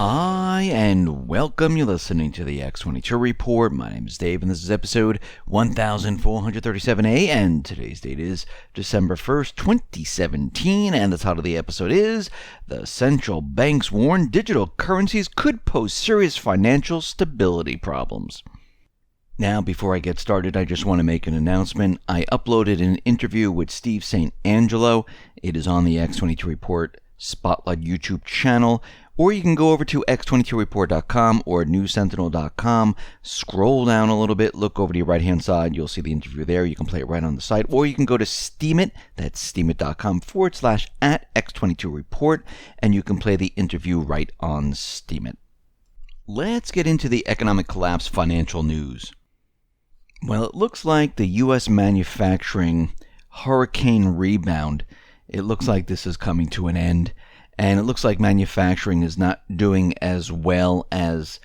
Hi, and welcome. You're listening to the X22 Report. My name is Dave, and this is episode 1437A, and today's date is December 1st, 2017, and the title of the episode is The Central Banks Warn Digital Currencies Could Pose Serious Financial Stability Problems. Now, before I get started, I just want to make an announcement. I uploaded an interview with Steve St. Angelo. It is on the X22 Report Spotlight YouTube channel, or you can go over to x22report.com or newssentinel.com, scroll down a little bit, look over to your right-hand side, you'll see the interview there. You can play it right on the site, or you can go to Steemit, that's steemit.com/@x22report, and you can play the interview right on Steemit. Let's get into the economic collapse financial news. Well, it looks like the U.S. manufacturing hurricane rebound, it looks like this is coming to an end. And it looks like manufacturing is not doing as well as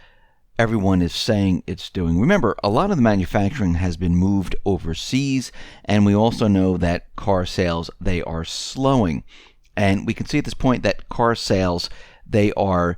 everyone is saying it's doing. Remember, a lot of the manufacturing has been moved overseas, and we also know that car sales, they are slowing. And we can see at this point that car sales, they are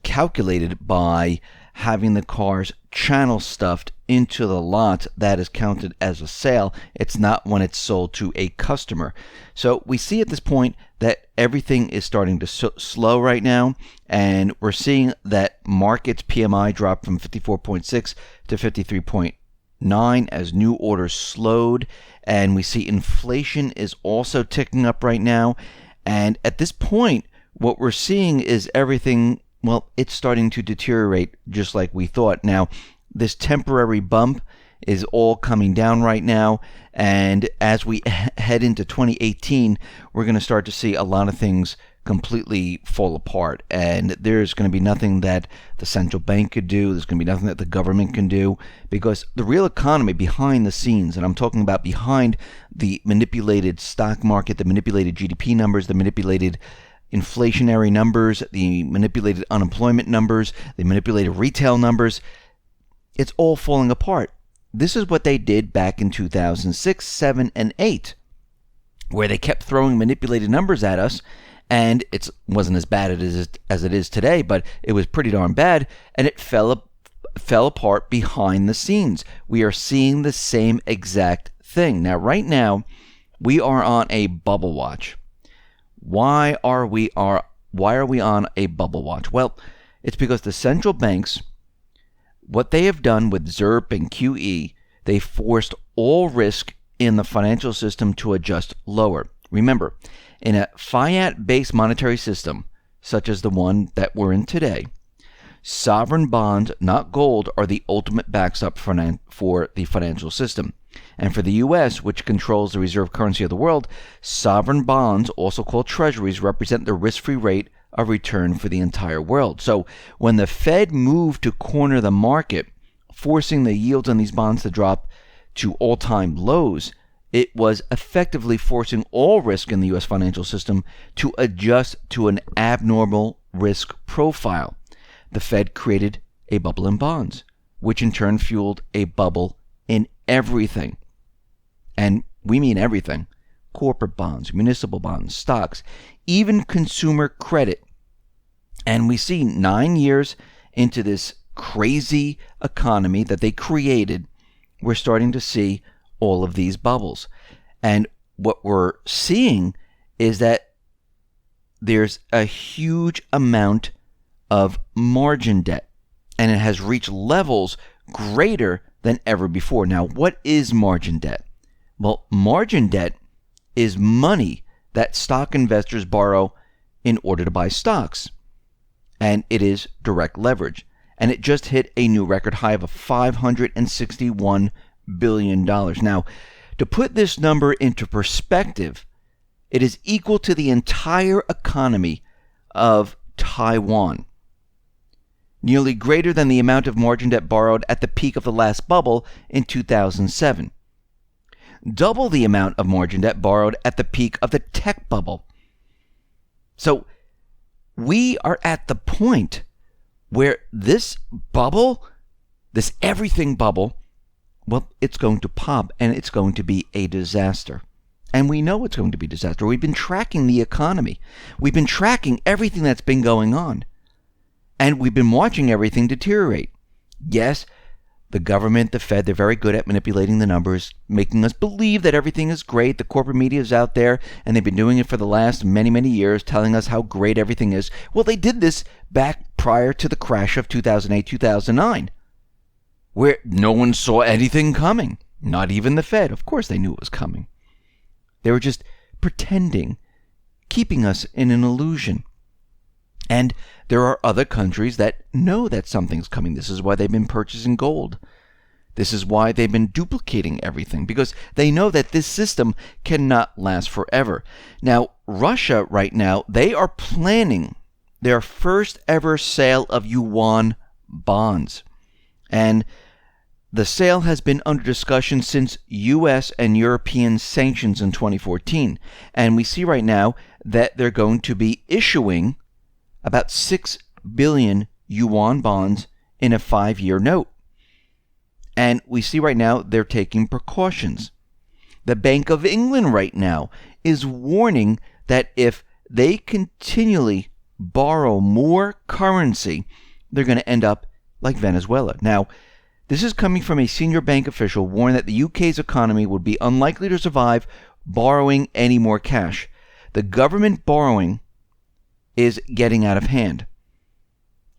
calculated by having the cars channel stuffed into the lot. That is counted as a sale. It's not when it's sold to a customer. So we see at this point that everything is starting to slow right now, and we're seeing that markets PMI dropped from 54.6 to 53.9 as new orders slowed, and we see inflation is also ticking up right now. And at this point, what we're seeing is everything, well, it's starting to deteriorate just like we thought. Now, this temporary bump is all coming down right now, and as we head into 2018, we're going to start to see a lot of things completely fall apart, and there's going to be nothing that the central bank could do, there's going to be nothing that the government can do, because the real economy behind the scenes, and I'm talking about behind the manipulated stock market, the manipulated GDP numbers, the manipulated inflationary numbers, the manipulated unemployment numbers, the manipulated retail numbers, it's all falling apart. This is what they did back in 2006, 7, and 8, where they kept throwing manipulated numbers at us, and it wasn't as bad as it is today, but it was pretty darn bad, and it fell apart behind the scenes. We are seeing the same exact thing. Now, right now, we are on a bubble watch. Why are we on a bubble watch? Well, it's because the central banks, what they have done with ZIRP and QE, they forced all risk in the financial system to adjust lower. Remember, in a fiat-based monetary system, such as the one that we're in today, sovereign bonds, not gold, are the ultimate backstop for the financial system. And for the U.S., which controls the reserve currency of the world, sovereign bonds, also called treasuries, represent the risk-free rate of return for the entire world. So when the Fed moved to corner the market, forcing the yields on these bonds to drop to all-time lows, it was effectively forcing all risk in the U.S. financial system to adjust to an abnormal risk profile. The Fed created a bubble in bonds, which in turn fueled a bubble in everything. And we mean everything. Corporate bonds, municipal bonds, stocks, even consumer credit. And we see 9 years into this crazy economy that they created, we're starting to see all of these bubbles. And what we're seeing is that there's a huge amount of margin debt, and it has reached levels greater than ever before. Now, what is margin debt? Well, margin debt is money that stock investors borrow in order to buy stocks. And it is direct leverage. And it just hit a new record high of $561 billion. Now, to put this number into perspective, it is equal to the entire economy of Taiwan. Nearly greater than the amount of margin debt borrowed at the peak of the last bubble in 2007. Double the amount of margin debt borrowed at the peak of the tech bubble. So we are at the point where this bubble, this everything bubble, well, it's going to pop and it's going to be a disaster. And we know it's going to be a disaster. We've been tracking the economy. We've been tracking everything that's been going on. And we've been watching everything deteriorate. Yes, the government, the Fed, they're very good at manipulating the numbers, making us believe that everything is great. The corporate media is out there, and they've been doing it for the last many, many years, telling us how great everything is. Well, they did this back prior to the crash of 2008, 2009, where no one saw anything coming, not even the Fed. Of course they knew it was coming. They were just pretending, keeping us in an illusion. And there are other countries that know that something's coming. This is why they've been purchasing gold. This is why they've been duplicating everything, because they know that this system cannot last forever. Now, Russia right now, they are planning their first ever sale of yuan bonds. And the sale has been under discussion since U.S. and European sanctions in 2014. And we see right now that they're going to be issuing about 6 billion yuan bonds in a 5-year note. And we see right now they're taking precautions. The Bank of England right now is warning that if they continually borrow more currency, they're going to end up like Venezuela. Now, this is coming from a senior bank official warning that the UK's economy would be unlikely to survive borrowing any more cash. The government borrowing is getting out of hand.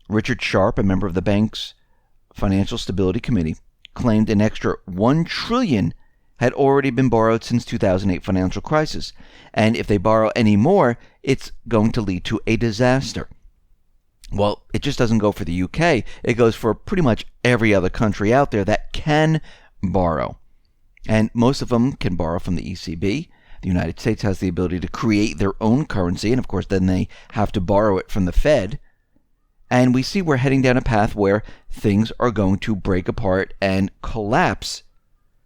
Richard Sharp, a member of the bank's Financial Stability Committee, claimed an extra $1 trillion had already been borrowed since 2008 financial crisis. And if they borrow any more, it's going to lead to a disaster. Well, it just doesn't go for the UK. It goes for pretty much every other country out there that can borrow. And most of them can borrow from the ECB. The United States has the ability to create their own currency, and of course then they have to borrow it from the Fed. And we see we're heading down a path where things are going to break apart and collapse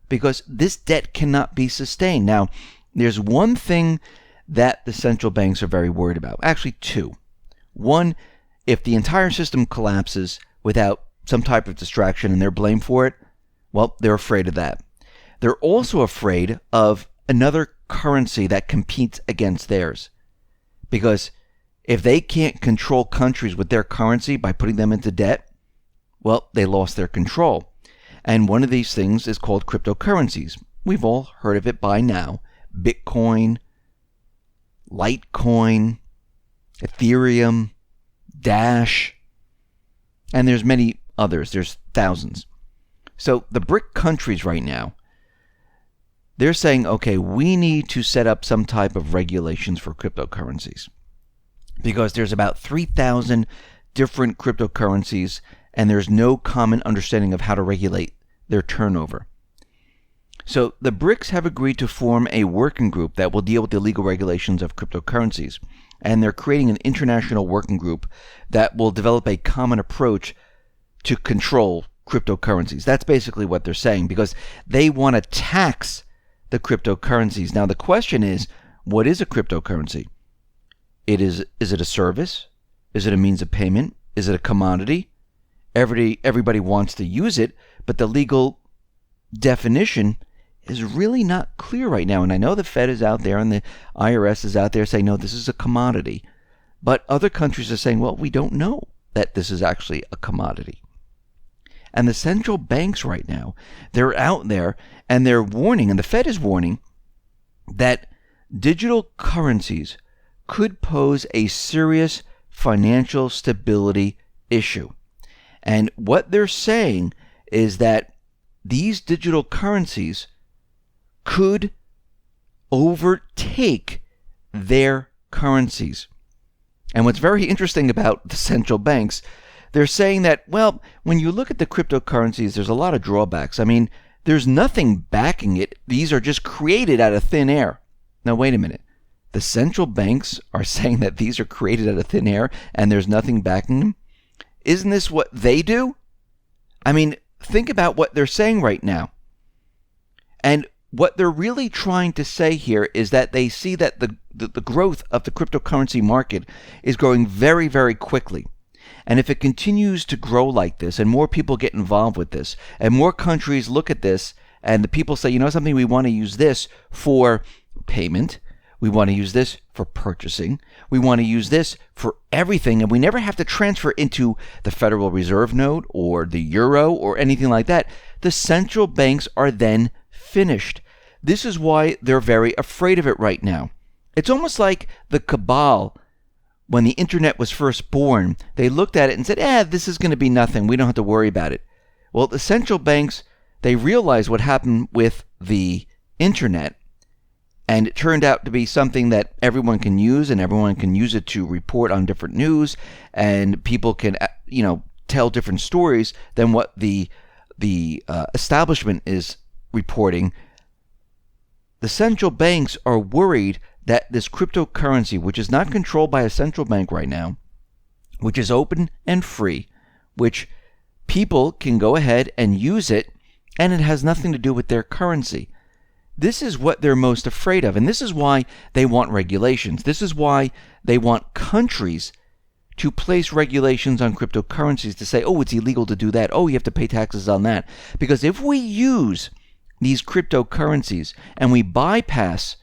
because this debt cannot be sustained. Now, there's one thing that the central banks are very worried about. Actually, two. One, if the entire system collapses without some type of distraction and they're blamed for it, well, they're afraid of that. They're also afraid of another currency that competes against theirs. Because if they can't control countries with their currency by putting them into debt, well, they lost their control. And one of these things is called cryptocurrencies. We've all heard of it by now. Bitcoin, Litecoin, Ethereum, Dash, and there's many others. There's thousands. So the BRIC countries right now, they're saying, okay, we need to set up some type of regulations for cryptocurrencies because there's about 3,000 different cryptocurrencies and there's no common understanding of how to regulate their turnover. So the BRICS have agreed to form a working group that will deal with the legal regulations of cryptocurrencies. And they're creating an international working group that will develop a common approach to control cryptocurrencies. That's basically what they're saying because they want to tax the cryptocurrencies. Now, the question is, what is a cryptocurrency? Is it a service? Is it a means of payment? Is it a commodity? Everybody wants to use it, but the legal definition is really not clear right now. And I know the Fed is out there and the IRS is out there saying, no, this is a commodity. But other countries are saying, well, we don't know that this is actually a commodity. And the central banks right now, they're out there and they're warning, and the Fed is warning, that digital currencies could pose a serious financial stability issue. And what they're saying is that these digital currencies could overtake their currencies. And what's very interesting about the central banks, they're saying that, well, when you look at the cryptocurrencies, there's a lot of drawbacks. I mean, there's nothing backing it. These are just created out of thin air. Now, wait a minute. The central banks are saying that these are created out of thin air and there's nothing backing them? Isn't this what they do? I mean, think about what they're saying right now. And what they're really trying to say here is that they see that the growth of the cryptocurrency market is growing very, very quickly. And if it continues to grow like this and more people get involved with this and more countries look at this and the people say, you know something, we want to use this for payment, We want to use this for purchasing. We want to use this for everything, and we never have to transfer into the Federal Reserve note or the euro or anything like that. The central banks are then finished. This is why they're very afraid of it right now. It's almost like the cabal. When the internet was first born, they looked at it and said, this is going to be nothing. We don't have to worry about it. Well, the central banks, they realized what happened with the internet, and it turned out to be something that everyone can use, and everyone can use it to report on different news, and people can, tell different stories than what the establishment is reporting. The central banks are worried that this cryptocurrency, which is not controlled by a central bank right now, which is open and free, which people can go ahead and use it, and it has nothing to do with their currency. This is what they're most afraid of, and this is why they want regulations. This is why they want countries to place regulations on cryptocurrencies to say, it's illegal to do that. You have to pay taxes on that. Because if we use these cryptocurrencies and we bypass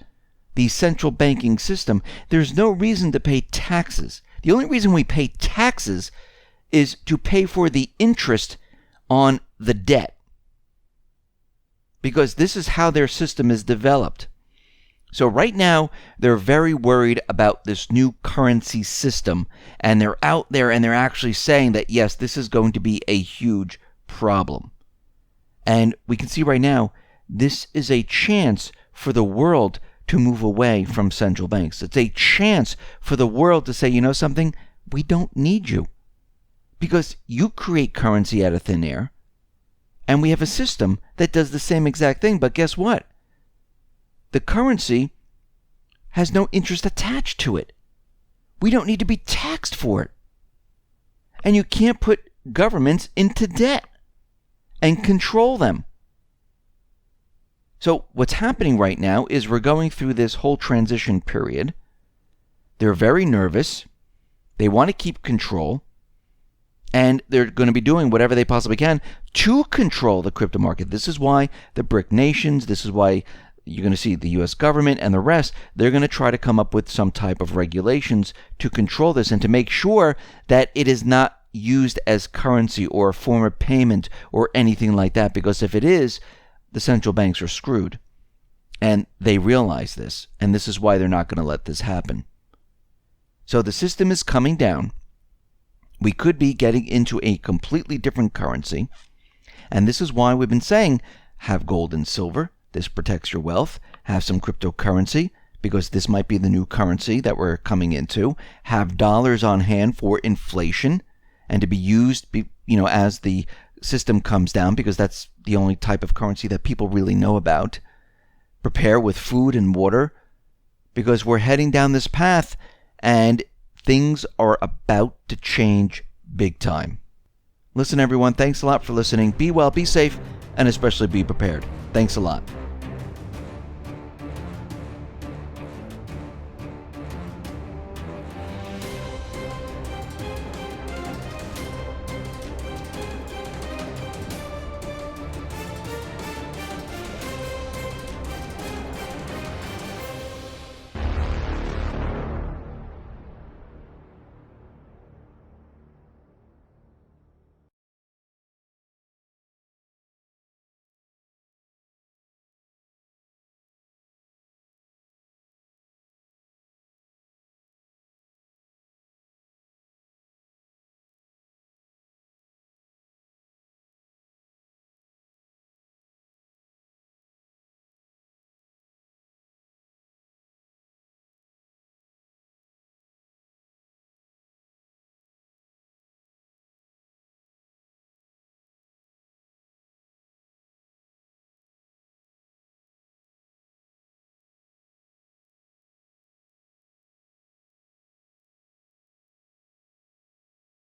the central banking system, there's no reason to pay taxes. The only reason we pay taxes is to pay for the interest on the debt, because this is how their system is developed. So right now, they're very worried about this new currency system, and they're out there and they're actually saying that, yes, this is going to be a huge problem. And we can see right now, this is a chance for the world to move away from central banks. It's a chance for the world to say, something, we don't need you, because you create currency out of thin air, and we have a system that does the same exact thing. But guess what? The currency has no interest attached to it. We don't need to be taxed for it. And you can't put governments into debt and control them. So what's happening right now is we're going through this whole transition period. They're very nervous. They want to keep control. And they're going to be doing whatever they possibly can to control the crypto market. This is why the BRIC nations, this is why you're going to see the U.S. government and the rest, they're going to try to come up with some type of regulations to control this and to make sure that it is not used as currency or a form of payment or anything like that. Because if it is, the central banks are screwed. And they realize this. And this is why they're not going to let this happen. So the system is coming down. We could be getting into a completely different currency. And this is why we've been saying, have gold and silver. This protects your wealth. Have some cryptocurrency, because this might be the new currency that we're coming into. Have dollars on hand for inflation and to be used, as the system comes down, because that's the only type of currency that people really know about. Prepare with food and water, because we're heading down this path and things are about to change big time. Listen, everyone, thanks a lot for listening. Be well, be safe, and especially be prepared. Thanks a lot.